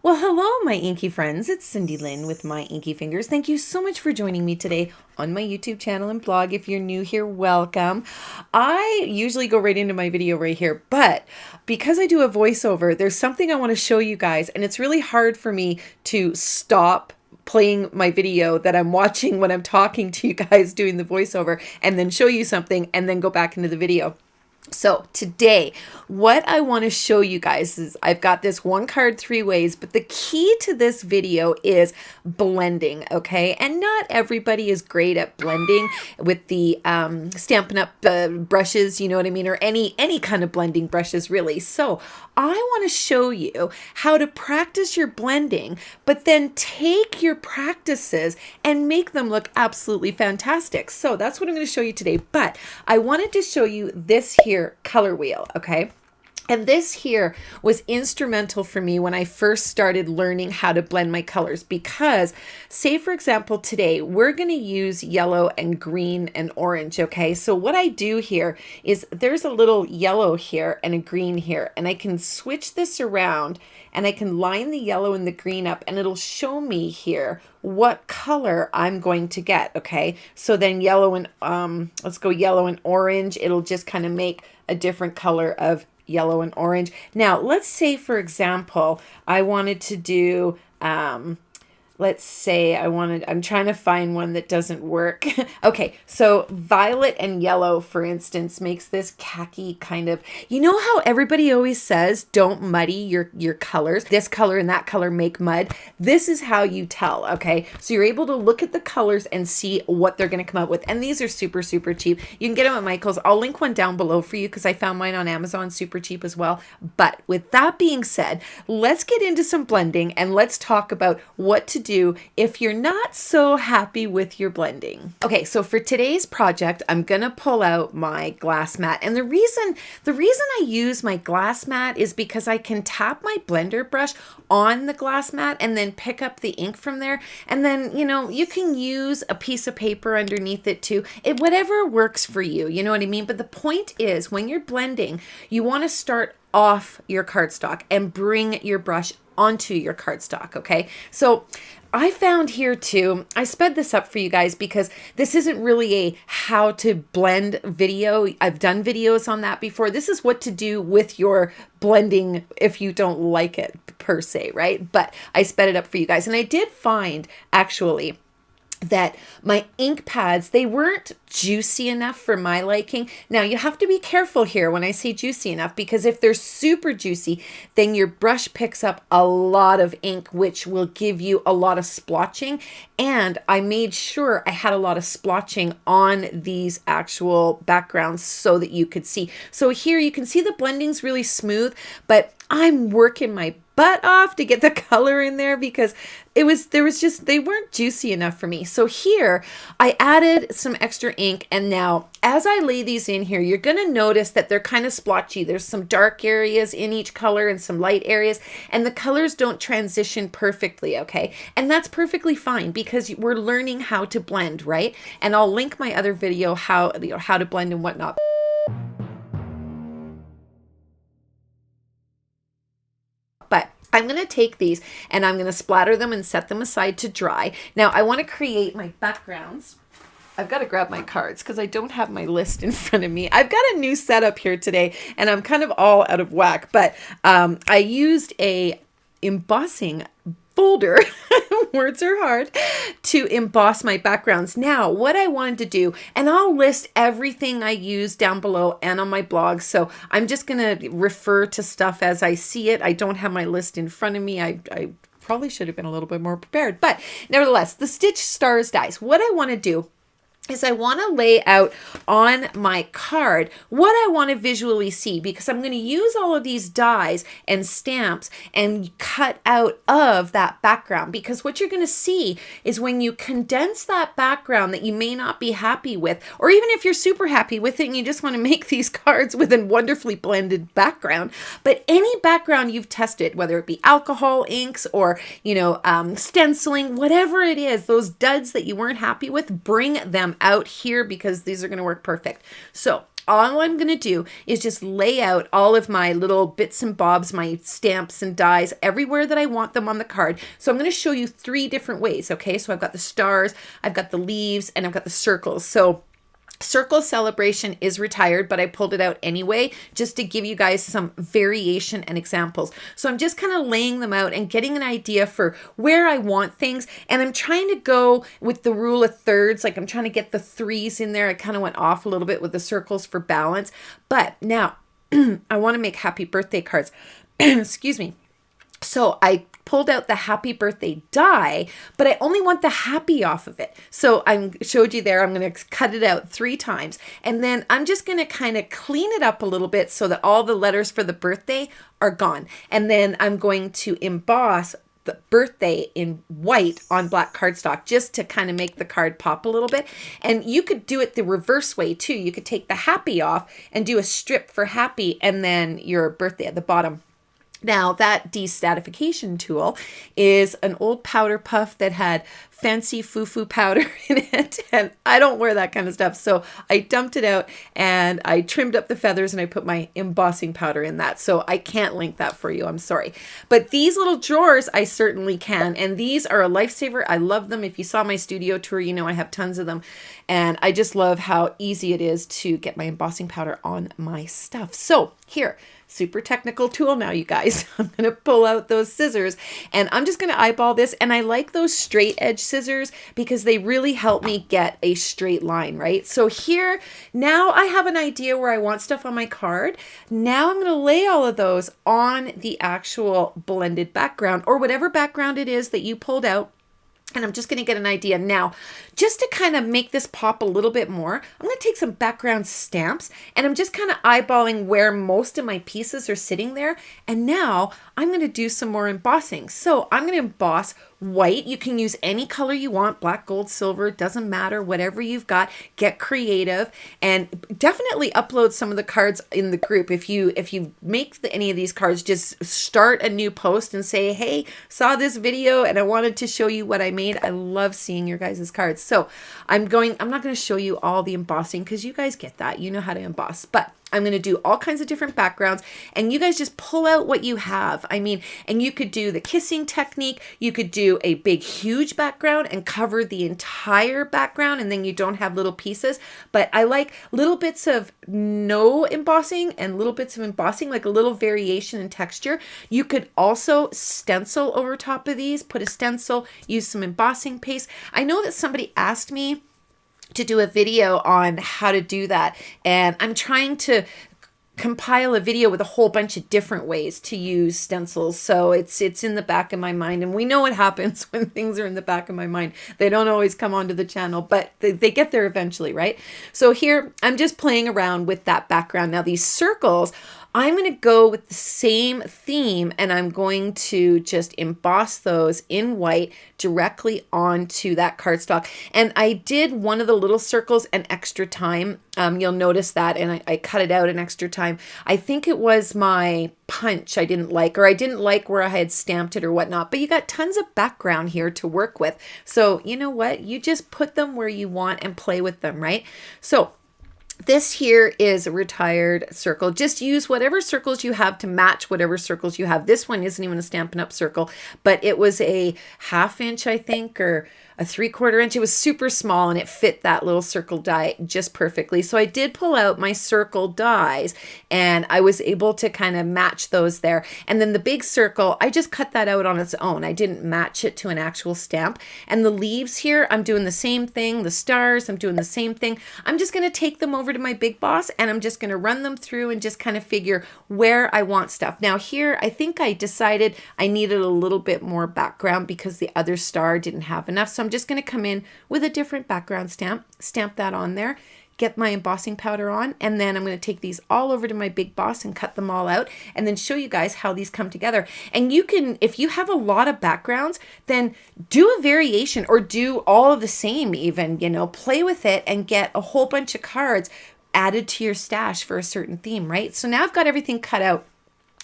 Well, hello, my inky friends. It's Cindy Lynn with My Inky Fingers. Thank you so much for joining me today on my YouTube channel and blog. If you're new here, welcome. I usually go right into my video right here, but because I do a voiceover, there's something I want to show you guys, and it's really hard for me to stop playing my video that I'm watching when I'm talking to you guys doing the voiceover and then show you something and then go back into the video. So today, what I want to show you guys is I've got this one card 3 ways, but the key to this video is blending, okay? And not everybody is great at blending with the Stampin' Up brushes, you know what I mean? Or any kind of blending brushes, really. So I want to show you how to practice your blending, but then take your practices and make them look absolutely fantastic. So that's what I'm going to show you today. But I wanted to show you this here color wheel, okay? And this here was instrumental for me when I first started learning how to blend my colors, because say for example today we're going to use yellow and green and orange, okay? So what I do here is there's a little yellow here and a green here, and I can switch this around and I can line the yellow and the green up, and it'll show me here what color I'm going to get, okay? So then yellow and let's go yellow and orange, it'll just kind of make a different color of yellow and orange. Now, let's say, for example, I wanted to do, let's say I'm trying to find one that doesn't work. Okay, so violet and yellow, for instance, makes this khaki kind of, you know how everybody always says, don't muddy your colors. This color and that color make mud. This is how you tell, okay? So you're able to look at the colors and see what they're gonna come out with. And these are super, super cheap. You can get them at Michael's. I'll link one down below for you because I found mine on Amazon super cheap as well. But with that being said, let's get into some blending and let's talk about what to do if you're not so happy with your blending. Okay, so for today's project, I'm gonna pull out my glass mat. And the reason I use my glass mat is because I can tap my blender brush on the glass mat and then pick up the ink from there. And then, you know, you can use a piece of paper underneath it too. Whatever works for you, you know what I mean? But the point is, when you're blending, you wanna start off your cardstock and bring your brush onto your cardstock, okay? So I found here too, I sped this up for you guys because this isn't really a how to blend video. I've done videos on that before. This is what to do with your blending if you don't like it per se, right? But I sped it up for you guys. And I did find actually that my ink pads, they weren't juicy enough for my liking. Now you have to be careful here when I say juicy enough, because if they're super juicy, then your brush picks up a lot of ink, which will give you a lot of splotching. And I made sure I had a lot of splotching on these actual backgrounds so that you could see. So here you can see the blending's really smooth, but I'm working my butt off to get the color in there because they weren't juicy enough for me. So here I added some extra ink, and now as I lay these in here, you're gonna notice that they're kind of splotchy. There's some dark areas in each color and some light areas, and the colors don't transition perfectly, okay? And that's perfectly fine because we're learning how to blend, right? And I'll link my other video how to blend and whatnot. But I'm going to take these and I'm going to splatter them and set them aside to dry. Now I want to create my backgrounds. I've got to grab my cards because I don't have my list in front of me. I've got a new setup here today and I'm kind of all out of whack, but I used a embossing folder, words are hard, to emboss my backgrounds. Now, what I wanted to do, and I'll list everything I use down below and on my blog, so I'm just going to refer to stuff as I see it. I don't have my list in front of me. I probably should have been a little bit more prepared, but nevertheless, the Stitch Stars dies. What I want to do is I want to lay out on my card what I want to visually see, because I'm going to use all of these dies and stamps and cut out of that background, because what you're going to see is when you condense that background that you may not be happy with, or even if you're super happy with it and you just want to make these cards with a wonderfully blended background, but any background you've tested, whether it be alcohol inks or, you know, stenciling, whatever it is, those duds that you weren't happy with, bring them out here because these are going to work perfect. So all I'm going to do is just lay out all of my little bits and bobs, my stamps and dies, everywhere that I want them on the card. So I'm going to show you 3 different ways, okay? So I've got the stars, I've got the leaves, and I've got the circles. So Circle Celebration is retired, but I pulled it out anyway, just to give you guys some variation and examples. So I'm just kind of laying them out and getting an idea for where I want things. And I'm trying to go with the rule of thirds, like I'm trying to get the 3s in there. I kind of went off a little bit with the circles for balance. But now I want to make happy birthday cards. Excuse me. So I pulled out the happy birthday die, but I only want the happy off of it. So I showed you there, I'm going to cut it out 3 times. And then I'm just going to kind of clean it up a little bit so that all the letters for the birthday are gone. And then I'm going to emboss the birthday in white on black cardstock just to kind of make the card pop a little bit. And you could do it the reverse way too. You could take the happy off and do a strip for happy and then your birthday at the bottom. Now, that destatification tool is an old powder puff that had fancy foo-foo powder in it, and I don't wear that kind of stuff. So I dumped it out and I trimmed up the feathers and I put my embossing powder in that. So I can't link that for you. I'm sorry. But these little drawers, I certainly can. And these are a lifesaver. I love them. If you saw my studio tour, you know I have tons of them. And I just love how easy it is to get my embossing powder on my stuff. So here, super technical tool now, you guys. I'm going to pull out those scissors and I'm just going to eyeball this. And I like those straight edge scissors because they really help me get a straight line, right? So here, now I have an idea where I want stuff on my card. Now I'm going to lay all of those on the actual blended background or whatever background it is that you pulled out. And I'm just going to get an idea now, just to kind of make this pop a little bit more. I'm going to take some background stamps and I'm just kind of eyeballing where most of my pieces are sitting there. And now I'm going to do some more embossing. So I'm going to emboss white. You can use any color you want, black, gold, silver, it doesn't matter, whatever you've got. Get creative and definitely upload some of the cards in the group. If you make any of these cards, just start a new post and say, hey, saw this video and I wanted to show you what I made. I love seeing your guys' cards. So I'm not going to show you all the embossing because you guys get that. You know how to emboss, but I'm going to do all kinds of different backgrounds and you guys just pull out what you have. I mean, and you could do the kissing technique. You could do a big, huge background and cover the entire background and then you don't have little pieces. But I like little bits of no embossing and little bits of embossing, like a little variation in texture. You could also stencil over top of these, put a stencil, use some embossing paste. I know that somebody asked me to do a video on how to do that. And I'm trying to compile a video with a whole bunch of different ways to use stencils. So it's in the back of my mind. And we know what happens when things are in the back of my mind. They don't always come onto the channel, but they get there eventually, right? So here, I'm just playing around with that background. Now these circles, I'm going to go with the same theme and I'm going to just emboss those in white directly onto that cardstock. And I did one of the little circles an extra time. You'll notice that, and I cut it out an extra time. I think it was my punch I didn't like, or I didn't like where I had stamped it or whatnot, but you got tons of background here to work with. So you know what? You just put them where you want and play with them, right? So this here is a retired circle. Just use whatever circles you have to match whatever circles you have. This one isn't even a Stampin' Up circle, but it was a 1/2 inch, I think, or a 3/4 inch. It was super small and it fit that little circle die just perfectly. So I did pull out my circle dies and I was able to kind of match those there. And then the big circle, I just cut that out on its own. I didn't match it to an actual stamp. And the leaves here, I'm doing the same thing. The stars, I'm doing the same thing. I'm just going to take them over to my Big Boss and I'm just going to run them through and just kind of figure where I want stuff. Now here, I think I decided I needed a little bit more background because the other star didn't have enough. So I'm just going to come in with a different background stamp that on there, get my embossing powder on, and then I'm going to take these all over to my Big Boss and cut them all out and then show you guys how these come together. And you can, if you have a lot of backgrounds, then do a variation or do all of the same even, you know, play with it and get a whole bunch of cards added to your stash for a certain theme, right? So now I've got everything cut out.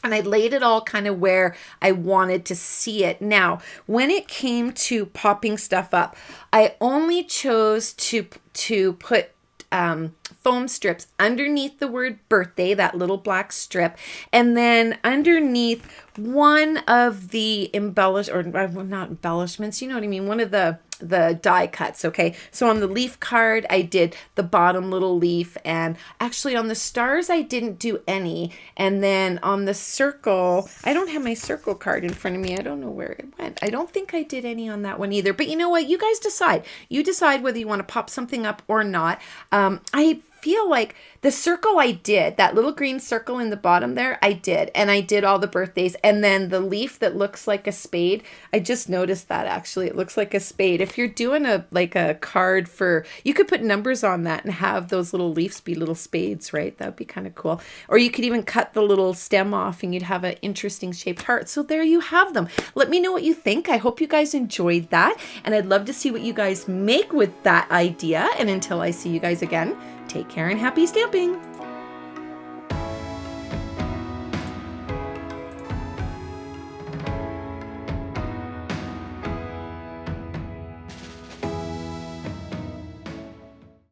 And I laid it all kind of where I wanted to see it. Now, when it came to popping stuff up, I only chose to put foam strips underneath the word birthday, that little black strip, and then underneath one of the not embellishments, you know what I mean, one of the die cuts. Okay, so on the leaf card I did the bottom little leaf, and actually on the stars I didn't do any, and then on the circle, I don't have my circle card in front of me, I don't know where it went. I don't think I did any on that one either, but you know what, you guys decide. You decide whether you want to pop something up or not. I feel like the circle I did, that little green circle in the bottom there, I did. And I did all the birthdays. And then the leaf that looks like a spade, I just noticed that actually. It looks like a spade. If you're doing a card for, you could put numbers on that and have those little leaves be little spades, right? That'd be kind of cool. Or you could even cut the little stem off and you'd have an interesting shaped heart. So there you have them. Let me know what you think. I hope you guys enjoyed that. And I'd love to see what you guys make with that idea. And until I see you guys again, take care and happy stamping!